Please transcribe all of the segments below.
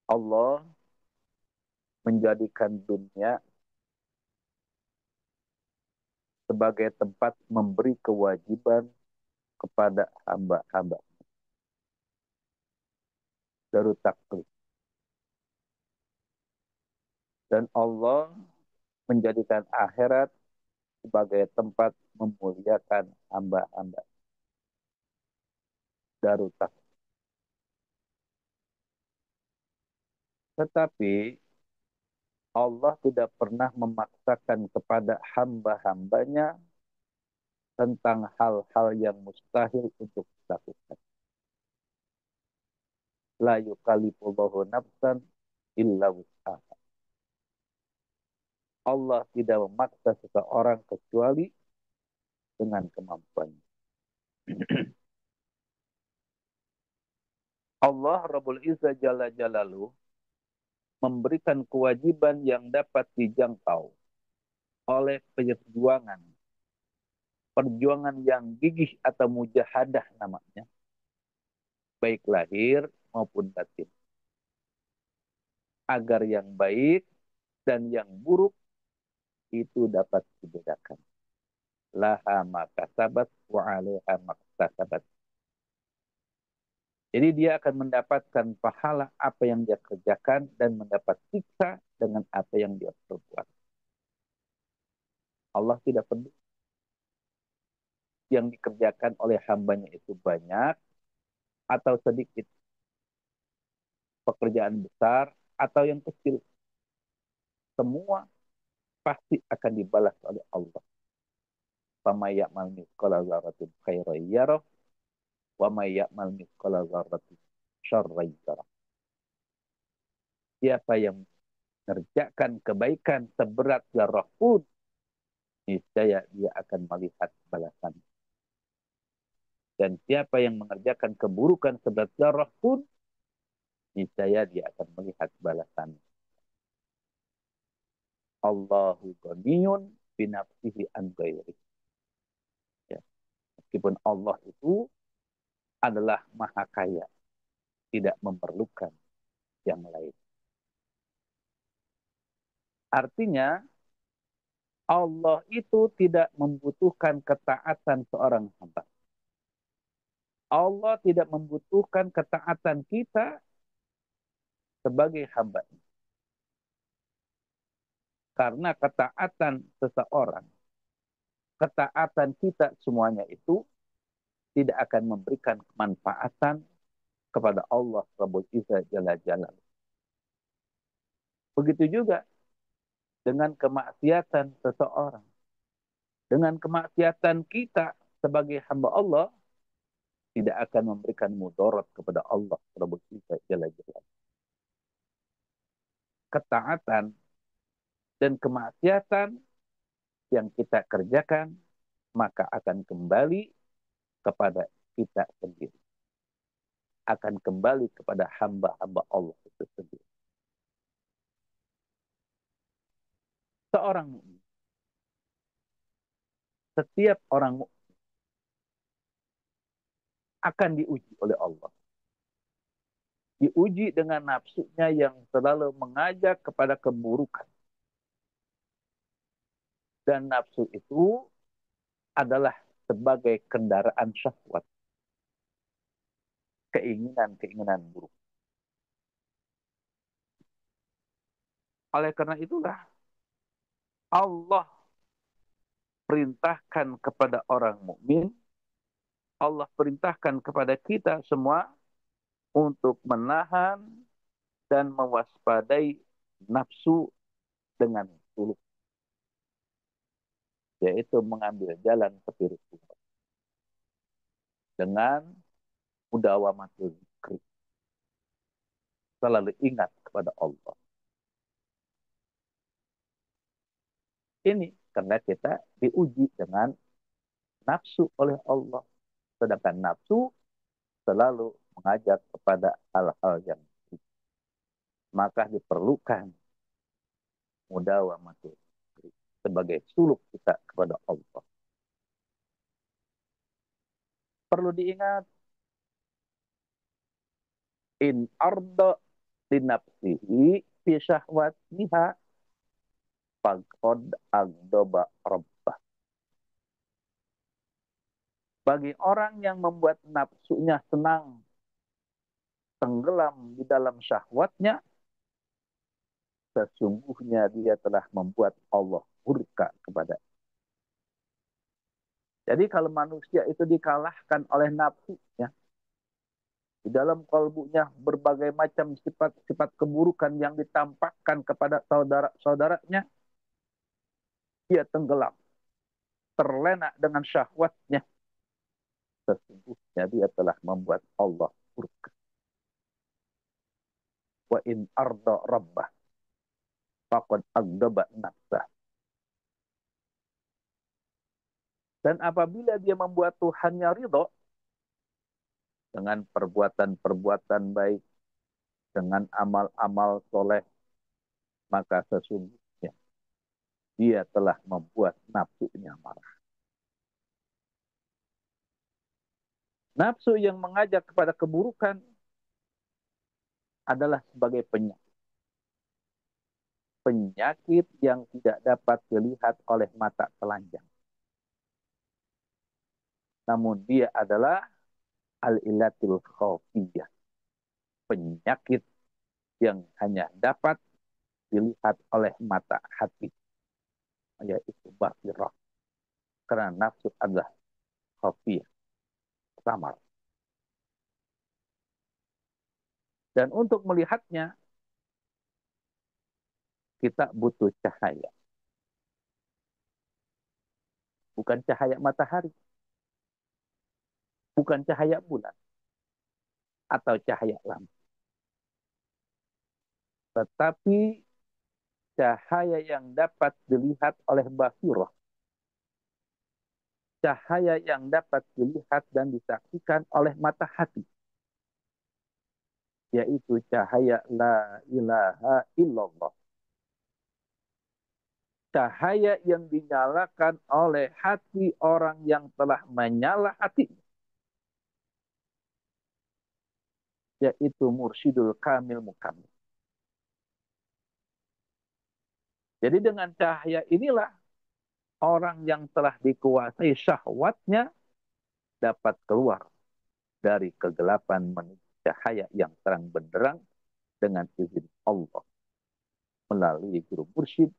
Allah menjadikan dunia sebagai tempat memberi kewajiban kepada hamba-hamba. Darut taklif. Dan Allah menjadikan akhirat sebagai tempat memuliakan hamba-hamba. Darut taklif. Tetapi Allah tidak pernah memaksakan kepada hamba-hambanya tentang hal-hal yang mustahil untuk dilakukan. La yukallifullahu nafsan illa wus'aha. Allah tidak memaksa seseorang kecuali dengan kemampuannya. Allah Rabbul Izzah Jalla Jalaluh memberikan kewajiban yang dapat dijangkau oleh perjuangan. Perjuangan yang gigih atau mujahadah namanya. Baik lahir maupun batin. Agar yang baik dan yang buruk itu dapat dibedakan. Laha maka sabat wa alaiha maka sabat. Jadi dia akan mendapatkan pahala apa yang dia kerjakan dan mendapat siksa dengan apa yang dia perbuat. Allah tidak peduli yang dikerjakan oleh hambanya itu banyak atau sedikit. Pekerjaan besar atau yang kecil. Semua pasti akan dibalas oleh Allah. Fama ya'mal mithqala dzarratin khairan yarah wa may ya'mal mithqala dzarratin syarran yarah. Siapa yang mengerjakan kebaikan seberat zarah pun, niscaya dia akan melihat balasan. Dan siapa yang mengerjakan keburukan seberat zarah pun, niscaya dia akan melihat balasan. Allahu ghaniyun binafsihi an ghairi. Ya. Meskipun Allah itu adalah maha kaya, tidak memerlukan yang lain. Artinya, Allah itu tidak membutuhkan ketaatan seorang hamba. Allah tidak membutuhkan ketaatan kita sebagai hamba. Karena ketaatan seseorang, ketaatan kita semuanya itu tidak akan memberikan kemanfaatan kepada Allah Rabbul Izzah Jalla Jalaluh. Begitu juga dengan kemaksiatan seseorang. Dengan kemaksiatan kita sebagai hamba Allah, tidak akan memberikan mudarat kepada Allah Rabbul Izzah Jalla Jalaluh. Ketaatan dan kemaksiatan yang kita kerjakan, maka akan kembali kepada kita sendiri. Akan kembali kepada hamba-hamba Allah itu sendiri. Seorang mukmin, setiap orang mukmin akan diuji oleh Allah. Diuji dengan nafsunya yang selalu mengajak kepada keburukan. Dan nafsu itu adalah sebagai kendaraan syahwat. Keinginan-keinginan buruk. Oleh karena itulah, Allah perintahkan kepada orang mukmin, Allah perintahkan kepada kita semua untuk menahan dan mewaspadai nafsu dengan suluk, yaitu mengambil jalan spiritual dengan mudawamatul zikri, selalu ingat kepada Allah. Ini karena kita diuji dengan nafsu oleh Allah, sedangkan nafsu selalu mengajak kepada hal-hal yang buruk. Maka diperlukan mudawamatul zikri sebagai suluk kita kepada Allah. Perlu diingat, in arda linapsihi fi syahwatiha faqad aghdaba rabbah. Bagi orang yang membuat nafsunya senang, tenggelam di dalam syahwatnya, sesungguhnya dia telah membuat Allah murka kepada. Jadi kalau manusia itu dikalahkan oleh nafsunya, di dalam kalbunya berbagai macam sifat-sifat keburukan yang ditampakkan kepada saudara-saudaranya, dia tenggelam, terlena dengan syahwatnya. Sesungguhnya dia telah membuat Allah murka. Wa in arda rabbah faqad aghdaba nafsah. Dan apabila dia membuat Tuhannya ridho dengan perbuatan-perbuatan baik, dengan amal-amal soleh, maka sesungguhnya dia telah membuat nafsunya marah. Nafsu yang mengajak kepada keburukan adalah sebagai penyakit. Penyakit yang tidak dapat dilihat oleh mata telanjang. Namun dia adalah al-ilatil khafiyah. Penyakit yang hanya dapat dilihat oleh mata hati. Yaitu basirah. Karena nafsu adalah khafiyah. Samar. Dan untuk melihatnya, kita butuh cahaya. Bukan cahaya matahari. Bukan cahaya bulan. Atau cahaya lampu. Tetapi cahaya yang dapat dilihat oleh basirah. Cahaya yang dapat dilihat dan disaksikan oleh mata hati. Yaitu cahaya la ilaha illallah. Cahaya yang dinyalakan oleh hati orang yang telah menyala hatinya. Yaitu mursyidul kamil mukamil. Jadi dengan cahaya inilah orang yang telah dikuasai syahwatnya dapat keluar dari kegelapan menuju cahaya yang terang benderang dengan izin Allah melalui guru mursyid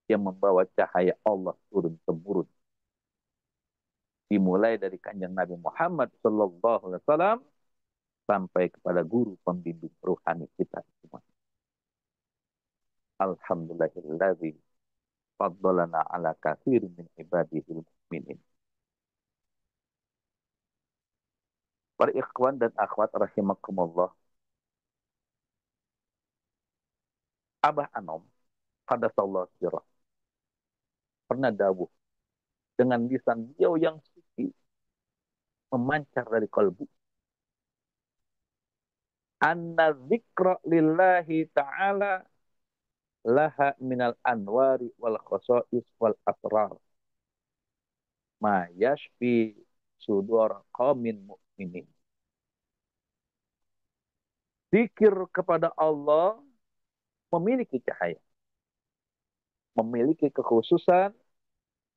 yang membawa cahaya Allah turun-temurun. Dimulai dari kanjeng Nabi Muhammad SAW sampai kepada guru pembimbing rohani kita semua. Alhamdulillahilladzi faddalana ala katsir min ibadihil mu'minin. Para ikhwan dan akhwat rahimakumullah. Abah Anom qaddasallahu sirrah pernah dawuh dengan lisan beliau yang suci memancar dari kalbu. Anna dzikra lillahi ta'ala laha minal anwari wal khosais wal asrar ma yashfi sudur qaumin mu'minin. Zikir kepada Allah memiliki cahaya, memiliki kekhususan,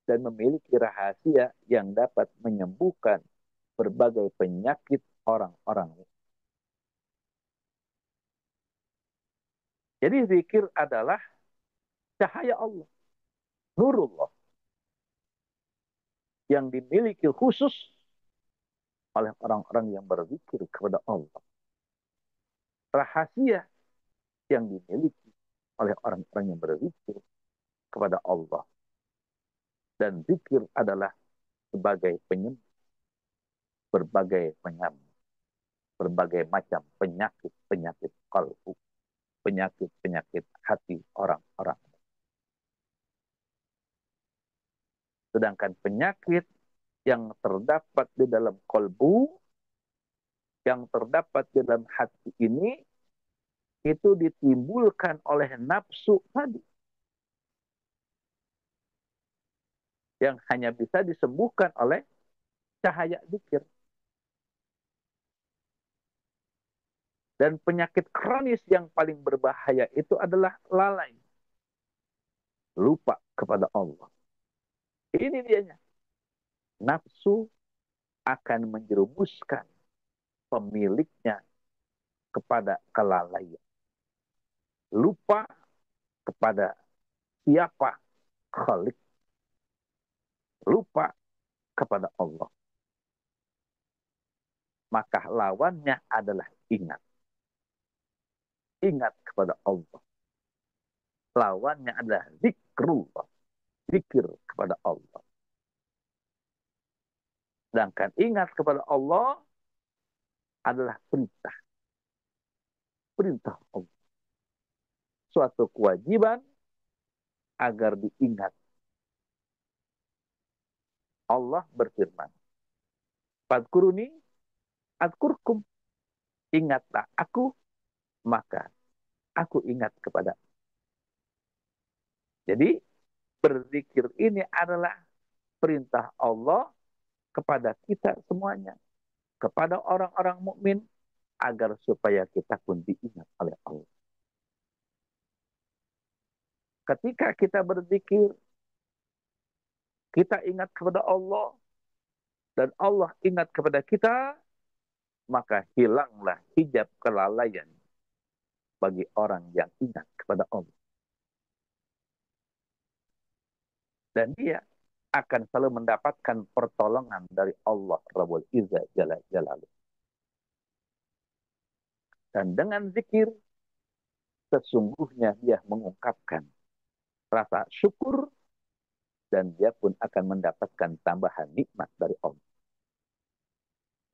dan memiliki rahasia yang dapat menyembuhkan berbagai penyakit orang-orang. Jadi zikir adalah cahaya Allah, nurullah, yang dimiliki khusus oleh orang-orang yang berzikir kepada Allah. Rahasia yang dimiliki oleh orang-orang yang berzikir kepada Allah. Dan zikir adalah sebagai penyembuh berbagai berbagai macam penyakit-penyakit kalbu, penyakit-penyakit hati orang-orang. Sedangkan penyakit yang terdapat di dalam kalbu, yang terdapat di dalam hati ini, itu ditimbulkan oleh nafsu tadi. Yang hanya bisa disembuhkan oleh cahaya zikir. Dan penyakit kronis yang paling berbahaya itu adalah lalai. Lupa kepada Allah. Ini dianya. Nafsu akan menjerumuskan pemiliknya kepada kelalaian. Lupa kepada siapa Khalik. Lupa kepada Allah. Maka lawannya adalah ingat. Ingat kepada Allah. Lawannya adalah zikrullah. Zikir kepada Allah. Sedangkan ingat kepada Allah adalah perintah. Perintah Allah. Suatu kewajiban agar diingat. Allah berfirman, Fadkuruni adkurkum. Ingatlah aku, maka aku ingat kepada. Jadi, berzikir ini adalah perintah Allah kepada kita semuanya. Kepada orang-orang mukmin agar supaya kita pun diingat oleh Allah. Ketika kita berzikir, kita ingat kepada Allah, dan Allah ingat kepada kita, maka hilanglah hijab kelalaian bagi orang yang ingat kepada Allah. Dan dia akan selalu mendapatkan pertolongan dari Allah Rabbul Izzah Jalla Jalaluh. Dan dengan zikir, sesungguhnya dia mengungkapkan rasa syukur, dan dia pun akan mendapatkan tambahan nikmat dari Allah.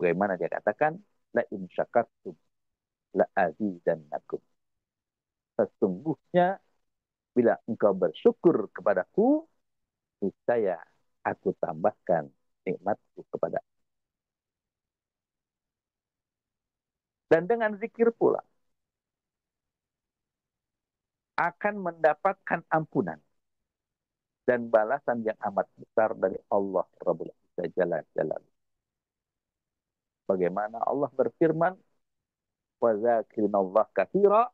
Bagaimana dia katakan, la in syakartum la azidannakum. Sesungguhnya bila engkau bersyukur kepadaku, niscaya aku tambahkan nikmatku kepada. Dan dengan zikir pula akan mendapatkan ampunan dan balasan yang amat besar dari Allah Rabbul Izzah Jalla Jalaluh. Bagaimana Allah berfirman, wa zakirinallah katsira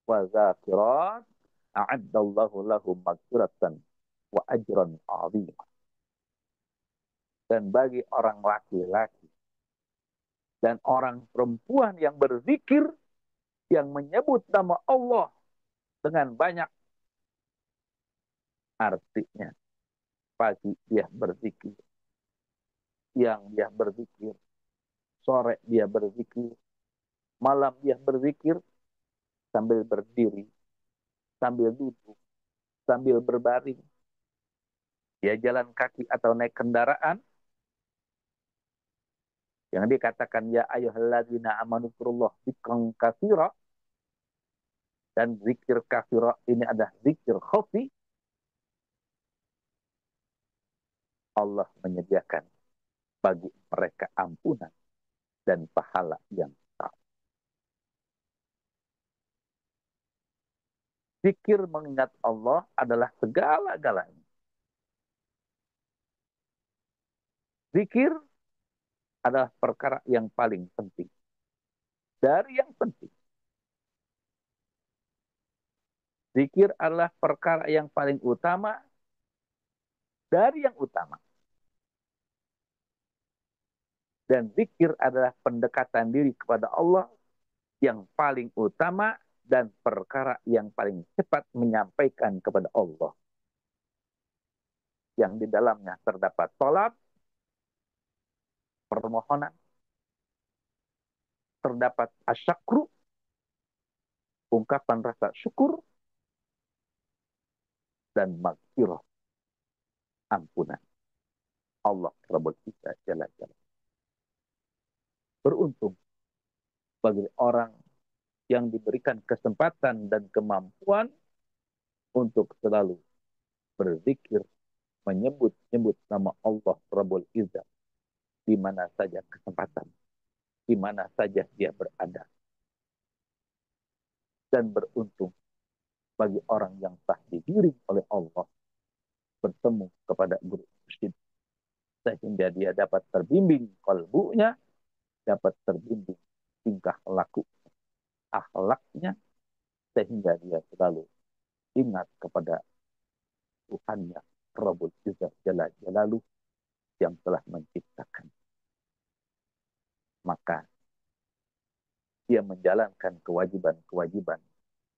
wa zakirat a'addallahu lahum maghfiratan wa ajran 'azima. Dan bagi orang laki-laki dan orang perempuan yang berzikir, yang menyebut nama Allah dengan banyak, artinya pagi dia berzikir, siang dia berzikir, sore dia berzikir, malam dia berzikir, sambil berdiri, sambil duduk, sambil berbaring, dia jalan kaki atau naik kendaraan, yang dikatakan ya ayyuhalladzina amanu dzkurullah dzikran katsira, dan zikir katsira ini adalah zikir khafi. Allah menyediakan bagi mereka ampunan dan pahala yang besar. Zikir mengingat Allah adalah segala-galanya. Zikir adalah perkara yang paling penting. Dari yang penting. Zikir adalah perkara yang paling utama dari yang utama. Dan zikir adalah pendekatan diri kepada Allah yang paling utama dan perkara yang paling cepat menyampaikan kepada Allah. Yang di dalamnya terdapat tolab, permohonan, terdapat asyakru, ungkapan rasa syukur, dan maghfirah, ampunan. Allah Rabbul Izzah Jalla Jalla. Beruntung bagi orang yang diberikan kesempatan dan kemampuan untuk selalu berzikir, menyebut-nyebut nama Allah Rabbul Izzah di mana saja kesempatan, di mana saja dia berada. Dan beruntung bagi orang yang telah digiring oleh Allah bertemu kepada guru mursyid, sehingga dia dapat terbimbing kalbunya, dapat terbimbing tingkah laku, akhlaknya, sehingga dia selalu ingat kepada Tuhannya, Rabbul Izzah Jalla Jalaluh, yang telah menciptakan. Maka dia menjalankan kewajiban-kewajiban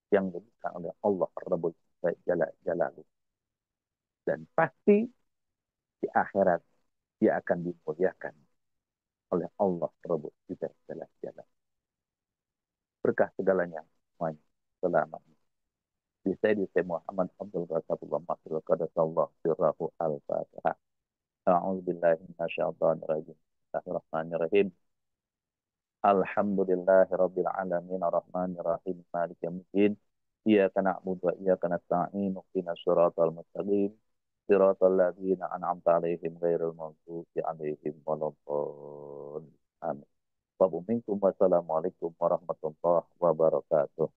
yang diberikan oleh Allah Rabbul Izzah Jalla Jalaluh. Dan pasti di akhirat dia akan dimuliakan oleh Allah Rabbul Izzah Jalla Jalaluh. Berkah segalanya semuanya selamanya. Di saya Muhammad Abdul Rasulullah Maksudul Qadasallah Sirrahu Al-Fatihah. A'udzubillahi minasyaitonir rajim. Bismillahirrahmanirrahim. Alhamdulillahi rabbil alamin arrahmanir rahim maliki yaumiddin. Iyyaka na'budu wa iyyaka nasta'in. Ihdinas siratal mustaqim. Siratal ladzina an'amta 'alaihim ghairil maghdubi 'alaihim waladdallin. Amin. Wassalamualaikum warahmatullahi wabarakatuh.